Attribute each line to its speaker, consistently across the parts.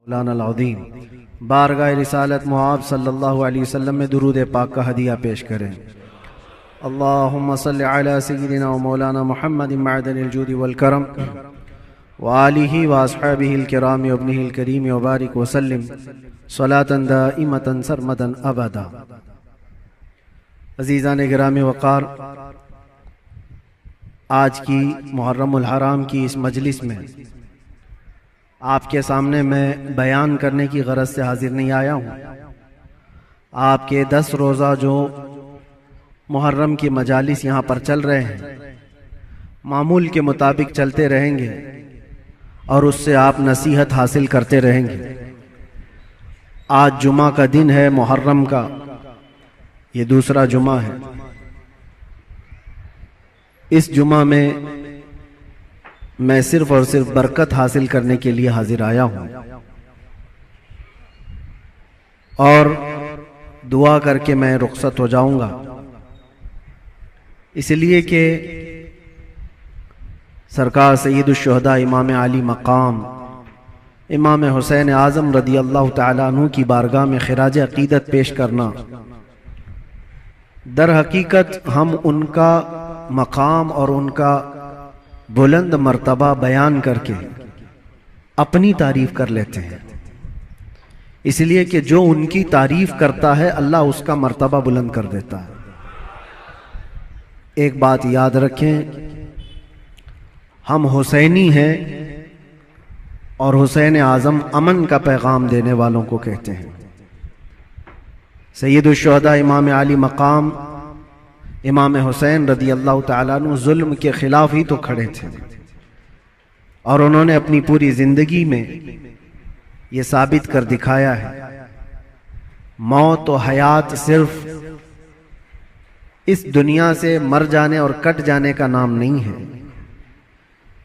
Speaker 1: लानल-अज़ीम बारगाह रिसालत मुआब सल्लल्लाहु अलैहि वसल्लम में दुरूद पाक का हदिया पेश करें। अल्लाहुम्मा सल्लि अला सय्यिदिना व मौलाना मुहम्मदिन मअदनिल जूदि वल करम व आलिहि व अस्हाबिहिल किराम व इब्निहिल करीम व बारिक व सल्लिम सलातन दाइमतन सरमदन अबदा। अज़ीज़ान गिरामी वक़ार, आज की मुहर्रमुल हराम की इस मजलिस में आपके सामने मैं बयान करने की गरज से हाजिर नहीं आया हूँ। आपके 10 रोज़ा जो मुहर्रम की मजालिस यहाँ पर चल रहे हैं, मामूल के मुताबिक चलते रहेंगे और उससे आप नसीहत हासिल करते रहेंगे। आज जुमा का दिन है, मुहर्रम का ये दूसरा जुमा है। इस जुमा में मैं सिर्फ और सिर्फ बरकत हासिल करने के लिए हाजिर आया हूं और दुआ करके मैं रुखसत हो जाऊंगा, इसलिए कि सरकार सय्यदुश्शुहदा इमाम आली मकाम इमाम हुसैन आज़म रदी अल्लाह तआला अन्हु की बारगाह में खिराज अकीदत पेश करना, दर हकीकत हम उनका मकाम और उनका बुलंद मर्तबा बयान करके अपनी तारीफ कर लेते हैं, इसलिए कि जो उनकी तारीफ करता है अल्लाह उसका मर्तबा बुलंद कर देता है। एक बात याद रखें, हम हुसैनी हैं और हुसैन आज़म अमन का पैगाम देने वालों को कहते हैं। सय्यदुश्शुहदा इमाम आली मकाम इमाम हुसैन रदी अल्लाह तआला अन्हु जुल्म के खिलाफ ही तो खड़े थे और उन्होंने अपनी पूरी जिंदगी में ये साबित कर दिखाया है, मौत और हयात सिर्फ इस दुनिया से मर जाने और कट जाने का नाम नहीं है।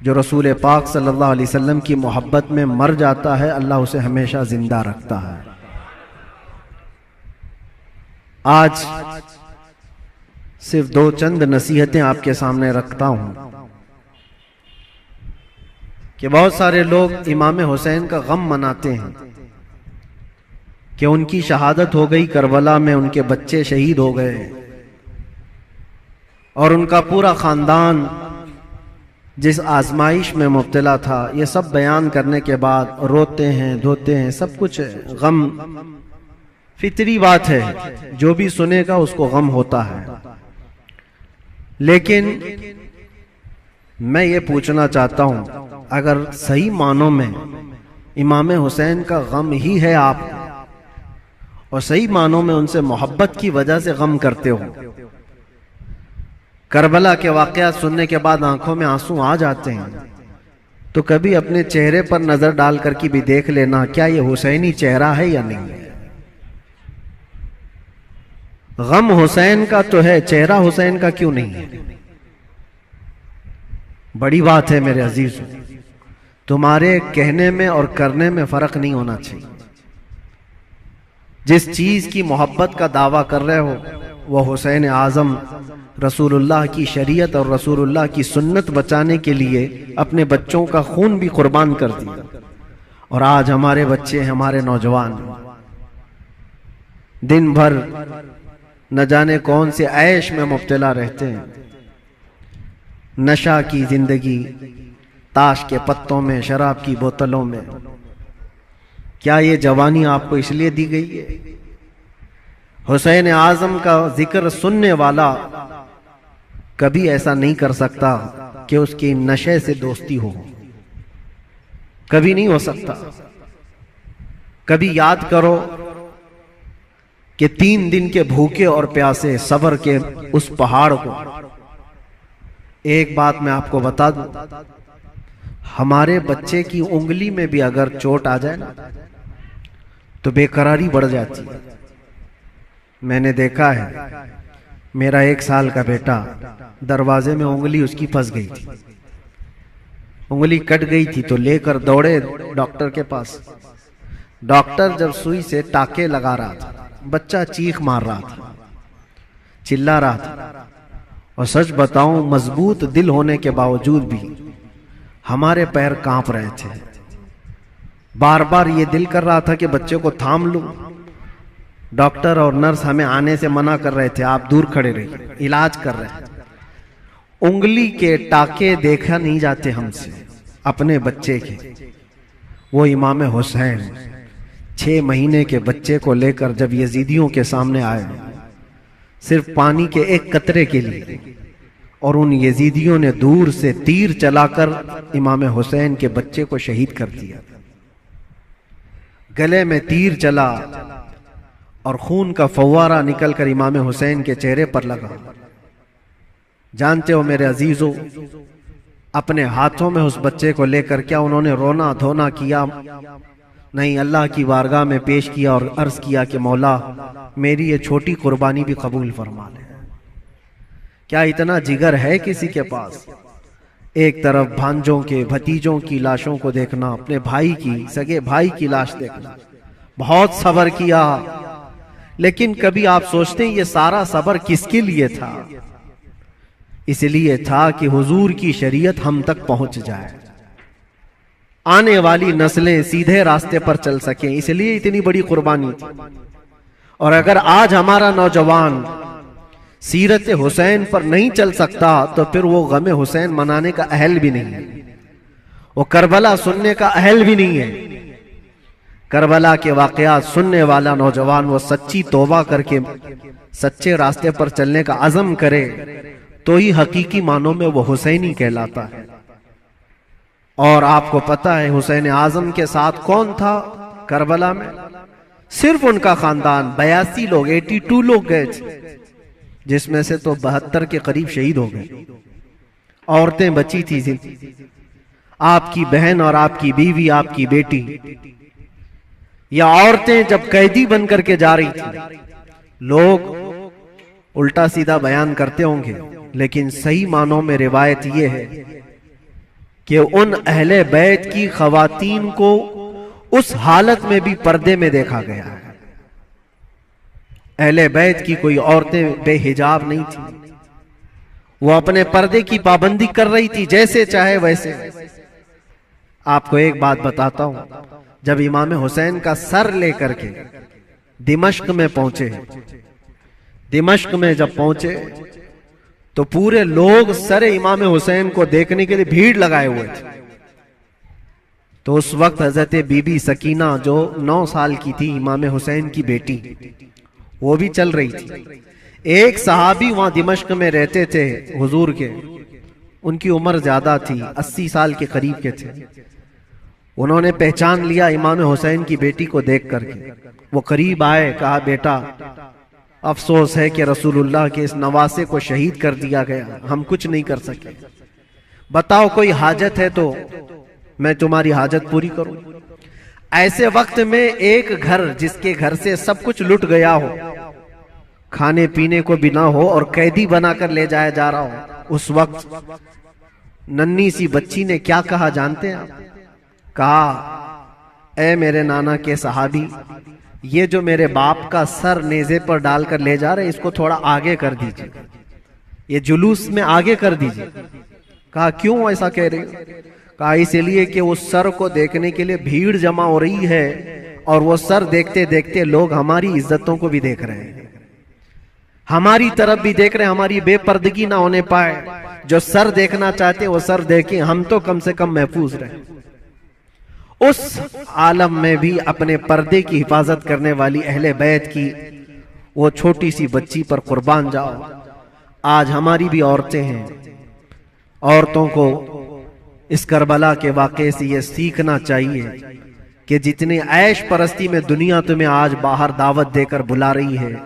Speaker 1: जो रसूल पाक सल्लल्लाहु अलैहि वसल्लम की मोहब्बत में मर जाता है, अल्लाह उसे हमेशा जिंदा रखता है। आज सिर्फ 2 चंद नसीहतें आपके सामने रखता हूं कि बहुत सारे लोग इमाम हुसैन का गम मनाते हैं कि उनकी शहादत हो गई, करबला में उनके बच्चे शहीद हो गए और उनका पूरा खानदान जिस आजमाइश में मुब्तला था, ये सब बयान करने के बाद रोते हैं, धोते हैं, सब कुछ गम फितरी बात है, जो भी सुनेगा उसको गम होता है। लेकिन मैं ये पूछना चाहता हूं, अगर सही मानों में इमाम हुसैन का गम ही है आप और सही मानों में उनसे मोहब्बत की वजह से गम करते हो, करबला के वाकयात सुनने के बाद आंखों में आंसू आ जाते हैं, तो कभी अपने चेहरे पर नजर डाल करके भी देख लेना, क्या ये हुसैनी चेहरा है या नहीं। गम हुसैन का तो है, चेहरा हुसैन का क्यों नहीं है। बड़ी बात है मेरे अजीजों, तुम्हारे कहने में और करने में फर्क नहीं होना चाहिए। जिस चीज की मोहब्बत का दावा कर रहे हो वह हुसैन आजम रसूलुल्लाह की शरीयत और रसूलुल्लाह की सुन्नत बचाने के लिए अपने बच्चों का खून भी कुर्बान कर दिया, और आज हमारे बच्चे, हमारे नौजवान दिन भर न जाने कौन से ऐश में मुब्तला रहते हैं, नशा की जिंदगी, ताश के पत्तों में, शराब की बोतलों में। क्या ये जवानी आपको इसलिए दी गई है? हुसैन आजम का जिक्र सुनने वाला कभी ऐसा नहीं कर सकता कि उसकी नशे से दोस्ती हो, कभी नहीं हो सकता। कभी याद करो कि 3 दिन के भूखे और प्यासे सब्र के उस पहाड़ को। एक बात मैं आपको बता दूं, हमारे बच्चे की उंगली में भी अगर चोट आ जाए ना तो बेकरारी बढ़ जाती है। मैंने देखा है, मेरा 1 साल का बेटा, दरवाजे में उंगली उसकी फंस गई थी, उंगली कट गई थी, तो लेकर दौड़े डॉक्टर के पास। डॉक्टर जब सुई से टाके लगा रहा था, बच्चा चीख मार रहा था, चिल्ला रहा था, और सच बताऊं मजबूत दिल होने के बावजूद भी हमारे पैर कांप रहे थे। बार बार ये दिल कर रहा था कि बच्चे को थाम लूं। डॉक्टर और नर्स हमें आने से मना कर रहे थे, आप दूर खड़े रहिए, इलाज कर रहे हैं। उंगली के टाके देखा नहीं जाते हमसे अपने बच्चे के। वो इमाम हुसैन 6 महीने के बच्चे को लेकर जब यजीदियों के सामने आए, सिर्फ पानी के एक कतरे के लिए, और उन यजीदियों ने दूर से तीर चलाकर इमाम हुसैन के बच्चे को शहीद कर दिया। गले में तीर चला और खून का फव्वारा निकलकर इमाम हुसैन के चेहरे पर लगा। जानते हो मेरे अजीजों, अपने हाथों में उस बच्चे को लेकर क्या उन्होंने रोना धोना किया? नहीं, अल्लाह की बारगाह में पेश किया और अर्ज किया कि मौला मेरी ये छोटी कुर्बानी भी कबूल फरमा ले। क्या इतना जिगर है किसी के पास? एक तरफ भांजों के भतीजों की लाशों को देखना, अपने भाई की, सगे भाई की लाश देखना, बहुत सब्र किया, लेकिन कभी आप सोचते हैं ये सारा सब्र किसके लिए था? इसलिए था कि हुजूर की शरीयत हम तक पहुंच जाए, आने वाली नस्लें सीधे रास्ते पर चल सकें, इसलिए इतनी बड़ी कुर्बानी थी। और अगर आज हमारा नौजवान सीरत हुसैन पर नहीं चल सकता तो फिर वो गम हुसैन मनाने का अहल भी नहीं है, वो करबला सुनने का अहल भी नहीं है। करबला के वाकयात सुनने वाला नौजवान वो सच्ची तौबा करके सच्चे रास्ते पर चलने का अज़म करे तो ही हकीकी मानों में वो हुसैनी कहलाता है। और आपको पता है हुसैन आजम के साथ कौन था करबला में? सिर्फ उनका खानदान। 82 लोग, 82 लोग गए थे, जिसमें से तो 72 के करीब शहीद हो गए। औरतें बची थी, आपकी बहन और आपकी बीवी, आपकी बेटी, या औरतें जब कैदी बन करके जा रही थी। लोग उल्टा सीधा बयान करते होंगे, लेकिन सही मानों में रिवायत यह है कि उन अहले बैत की खवातीन को उस हालत में भी पर्दे में देखा गया है। अहले बैत की कोई औरतें बेहिजाब नहीं थी, वो अपने पर्दे की पाबंदी कर रही थी, जैसे चाहे वैसे। आपको एक बात बताता हूं, जब इमाम हुसैन का सर लेकर के दिमश्क में पहुंचे, दिमश्क में जब पहुंचे तो पूरे लोग सर इमाम हुसैन को देखने के लिए भीड़ लगाए हुए थे। तो उस वक्त हजरत बीबी सकीना जो 9 साल की थी, इमाम हुसैन की बेटी, वो भी चल रही थी। एक सहाबी वहां दिमश्क में रहते थे हुजूर के, उनकी उम्र ज्यादा थी, 80 साल के करीब के थे। उन्होंने पहचान लिया इमाम हुसैन की बेटी को देख करके। वो करीब आए, कहा बेटा अफसोस है कि रसूलुल्लाह के इस नवासे को शहीद कर दिया गया, हम कुछ नहीं कर सके, बताओ कोई हाजत है तो मैं तुम्हारी हाजत पूरी करूं। ऐसे वक्त में एक घर, जिसके घर से सब कुछ लुट गया हो, खाने पीने को भी ना हो और कैदी बनाकर ले जाया जा रहा हो, उस वक्त नन्ही सी बच्ची ने क्या कहा जानते हैं आप? कहा, ऐ मेरे नाना के सहाबी, ये जो मेरे बाप का सर नेज़े पर डालकर ले जा रहे, इसको थोड़ा आगे कर दीजिए, ये जुलूस में आगे कर दीजिए। कहा क्यों ऐसा कह रहे हो? कहा इसलिए कि उस सर को देखने के लिए भीड़ जमा हो रही है और वो सर देखते देखते लोग हमारी इज्जतों को भी देख रहे हैं, हमारी तरफ भी देख रहे हैं, हमारी बेपर्दगी ना होने पाए। जो सर देखना चाहते वो सर देखें, हम तो कम से कम महफूज रहे। उस आलम में भी अपने पर्दे की हिफाजत करने वाली अहले बैत की वो छोटी सी बच्ची पर कुर्बान जाओ। आज हमारी भी औरतें हैं, औरतों को इस करबला के वाक़े से ये सीखना चाहिए कि जितने ऐश परस्ती में दुनिया तुम्हें आज बाहर दावत देकर बुला रही है,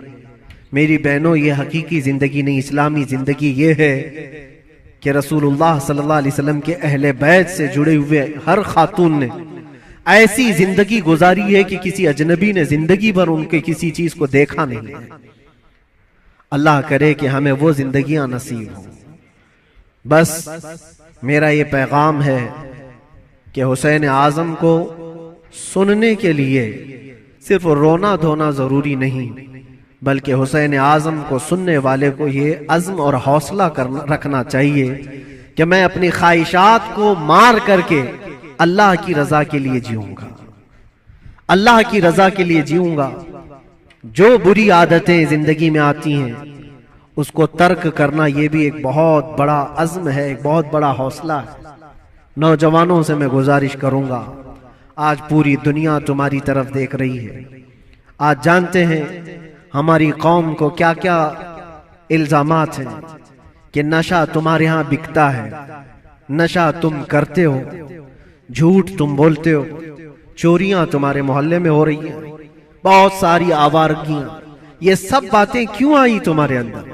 Speaker 1: मेरी बहनों, ये हकीकी जिंदगी नहीं, इस्लामी जिंदगी ये है कि रसूलुल्लाह सल्लल्लाहु अलैहि वसल्लम के अहले बैत से जुड़े हुए हर खातून ने ऐसी जिंदगी गुजारी है कि किसी अजनबी ने जिंदगी भर उनके किसी चीज को देखा नहीं है। अल्लाह करे कि हमें वो जिंदगियां नसीब हो। बस मेरा ये पैगाम है कि हुसैन आजम को सुनने के लिए सिर्फ रोना धोना जरूरी नहीं, बल्कि हुसैन आजम को सुनने वाले को ये अज़्म और हौसला रखना चाहिए कि मैं अपनी ख्वाहिशात को मार करके अल्लाह की रजा के लिए जीऊंगा। अल्लाह की रजा के लिए जीऊंगा। जो बुरी आदतें जिंदगी में आती हैं उसको तर्क करना ये भी एक बहुत बड़ा अज़्म है, एक बहुत बड़ा हौसला है। नौजवानों से मैं गुजारिश करूंगा, आज पूरी दुनिया तुम्हारी तरफ देख रही है। आज जानते हैं हमारी कौम को क्या क्या इल्जामात हैं कि नशा तुम्हारे यहाँ बिकता है, नशा तुम करते हो, झूठ तुम बोलते हो, चोरियां तुम्हारे मोहल्ले में हो रही हैं, बहुत सारी आवारगियां। ये सब बातें क्यों आई तुम्हारे अंदर?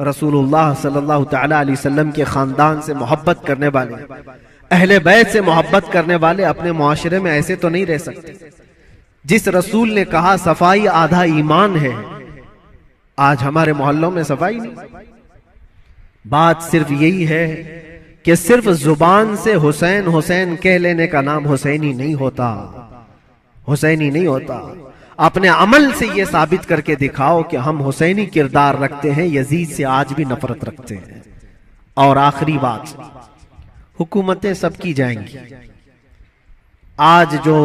Speaker 1: रसूलुल्लाह सल्लल्लाहु तआला अलैहि वसल्लम के खानदान से मोहब्बत करने वाले, अहले बैत से मोहब्बत करने वाले अपने मुआशरे में ऐसे तो नहीं रह सकते। जिस रसूल ने कहा सफाई आधा ईमान है, आज हमारे मोहल्लों में सफाई नहीं। बात सिर्फ यही है कि सिर्फ जुबान से हुसैन हुसैन कह लेने का नाम हुसैनी नहीं होता, हुसैनी नहीं होता। अपने अमल से ये साबित करके दिखाओ कि हम हुसैनी किरदार रखते हैं, यजीद से आज भी नफरत रखते हैं। और आखिरी बात, हुकूमतें सबकी जाएंगी। आज जो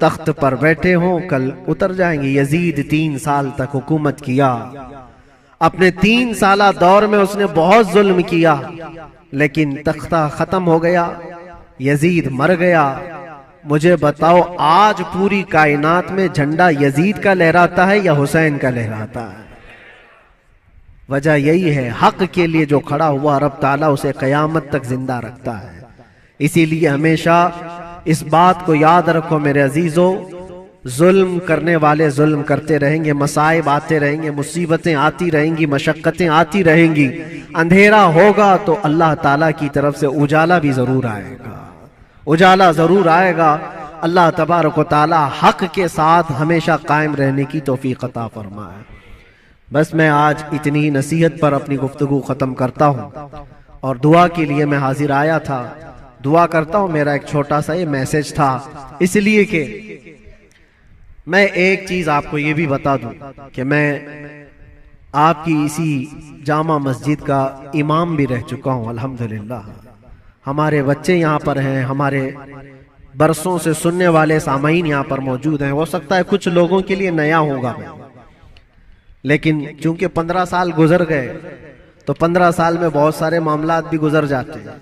Speaker 1: तख्त पर बैठे हों कल उतर जाएंगे। यजीद 3 साल तक हुकूमत किया, अपने 3 साला दौर में उसने बहुत जुल्म किया, लेकिन तख्ता खत्म हो गया, यजीद मर गया। मुझे बताओ आज पूरी कायनात में झंडा यजीद का लहराता है या हुसैन का लहराता है? वजह यही है, हक के लिए जो खड़ा हुआ रब ताला उसे कयामत तक जिंदा रखता है। इसीलिए हमेशा इस बात को याद रखो मेरे अजीजों, जुल्म करने वाले जुल्म करते रहेंगे, मसाइब आते रहेंगे, मुसीबतें आती रहेंगी, मशक्कतें आती रहेंगी। अंधेरा होगा तो अल्लाह ताला की तरफ से उजाला भी जरूर आएगा, उजाला जरूर आएगा। अल्लाह तबारक व तआला हक के साथ हमेशा कायम रहने की तौफीक अता फरमाए। बस मैं आज इतनी नसीहत पर अपनी गुफ्तगू खत्म करता हूँ और दुआ के लिए मैं हाजिर आया था। दुआ करता हूँ, मेरा एक छोटा सा ये मैसेज था, इसलिए कि मैं एक चीज आपको ये भी बता दूं कि मैं आपकी इसी जामा मस्जिद का इमाम भी रह चुका हूँ अल्हम्दुलिल्लाह। हमारे बच्चे यहाँ पर हैं, हमारे बरसों से सुनने वाले सामाईन यहाँ पर मौजूद हैं। हो सकता है कुछ लोगों के लिए नया होगा, लेकिन चूंकि 15 साल गुजर गए तो 15 साल में बहुत सारे मामलात भी गुजर जाते हैं।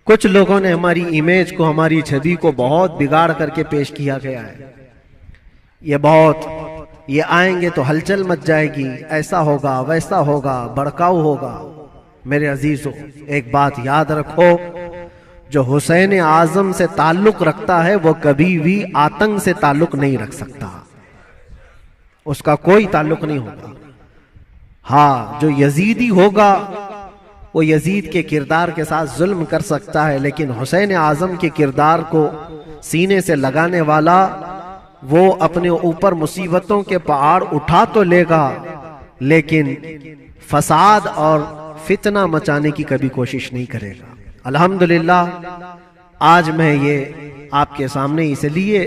Speaker 1: कुछ लोगों ने हमारी इमेज को, हमारी छवि को बहुत बिगाड़ करके पेश किया गया है। ये आएंगे तो हलचल मच जाएगी, ऐसा होगा वैसा होगा, भड़काऊ होगा। मेरे अजीजों, एक बात याद रखो, जो हुसैन आजम से ताल्लुक रखता है वो कभी भी आतंक से ताल्लुक नहीं रख सकता, उसका कोई ताल्लुक नहीं होगा। हाँ, जो यजीदी होगा वो यजीद के किरदार के साथ जुल्म कर सकता है, लेकिन हुसैन आजम के किरदार को सीने से लगाने वाला वो अपने ऊपर मुसीबतों के पहाड़ उठा तो लेगा, लेकिन फसाद और फितना मचाने की कभी कोशिश नहीं करेगा। अल्हम्दुलिल्लाह आज मैं ये आपके सामने इसलिए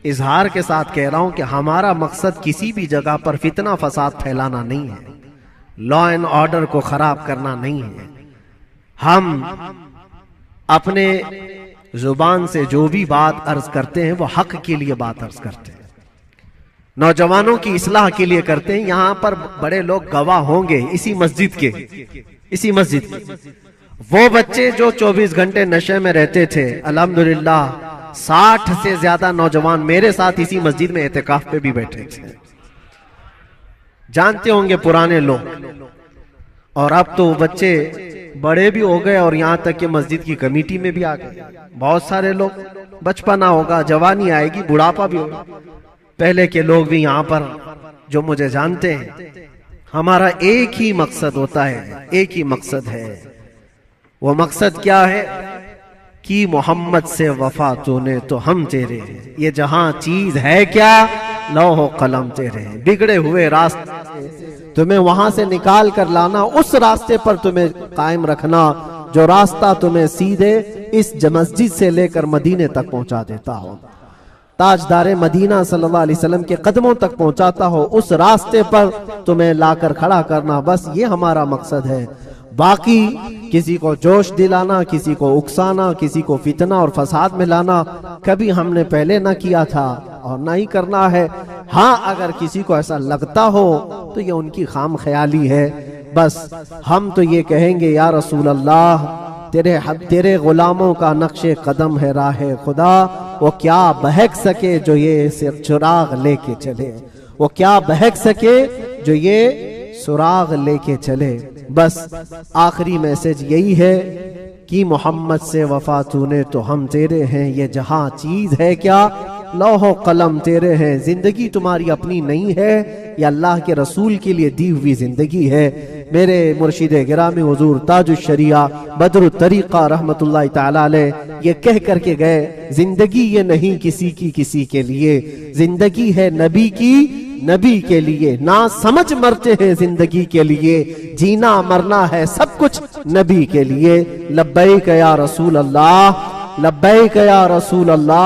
Speaker 1: इजहार के साथ कह रहा हूं कि हमारा मकसद किसी भी जगह पर फितना फसाद फैलाना नहीं है, लॉ एंड ऑर्डर को खराब करना नहीं है। हम अपने जुबान से जो भी बात अर्ज करते हैं वो हक के लिए बात अर्ज करते हैं, नौजवानों की इस्लाह के लिए करते हैं। यहां पर बड़े लोग गवाह होंगे इसी मस्जिद के वो बच्चे जो 24 घंटे नशे में रहते थे, अल्हम्दुलिल्लाह 60 से ज्यादा नौजवान मेरे साथ इसी मस्जिद में एहतिकाफ पे भी बैठे थे। जानते होंगे पुराने लोग, और अब तो बच्चे बड़े भी हो गए और यहां तक कि मस्जिद की कमेटी में भी आ गए। बहुत सारे लोग, बचपना होगा, जवानी आएगी, बुढ़ापा भी होगा। पहले के लोग भी यहां पर जो मुझे जानते हैं, हमारा एक ही मकसद होता है, एक ही मकसद है। वो मकसद क्या है कि मोहम्मद से वफा तूने तो हम तेरे, ये जहां चीज है क्या, लौह कलम तेरे। बिगड़े हुए रास्ते तुम्हें वहां से निकाल कर लाना, उस रास्ते पर तुम्हें कायम रखना जो रास्ता तुम्हें सीधे इस मस्जिद से लेकर मदीने तक पहुंचा देता हो, ताजदारे मदीना सल्लल्लाहु अलैहि वसल्लम के कदमों तक पहुंचाता हो, उस रास्ते पर तुम्हें लाकर खड़ा करना, बस ये हमारा मकसद है। बाकी किसी को जोश दिलाना, किसी को उकसाना, किसी को फितना और फसाद में लाना कभी हमने पहले ना किया था और ना ही करना है। हाँ, अगर किसी को ऐसा लगता हो तो ये उनकी खाम ख्याली है। बस हम तो ये कहेंगे, या रसूल अल्लाह, तेरे गुलामों का नक्शे कदम है राह खुदा, वो क्या बहक सके जो ये चिराग लेके चले, वो क्या बहक सके जो ये सुराग लेके चले। बस आखिरी मैसेज यही है कि मोहम्मद से वफा तूने तो हम तेरे हैं, ये जहां चीज है क्या लौहो कलम तेरे हैं। जिंदगी तुम्हारी अपनी नहीं है, ये अल्लाह के रसूल के लिए दी हुई जिंदगी है। मेरे मुर्शिद गिरामी हुजूर ताजुश शरिया बदरुत तरीका रहमतुल्लाह ताला अलैह ये कह करके गए, जिंदगी ये नहीं किसी के लिए, जिंदगी है नबी की नबी के लिए। ना समझ मरते हैं जिंदगी के लिए, जीना मरना है सब कुछ नबी के लिए। लब्बैक या रसूल अल्लाह, लब्बैक या रसूल अल्लाह।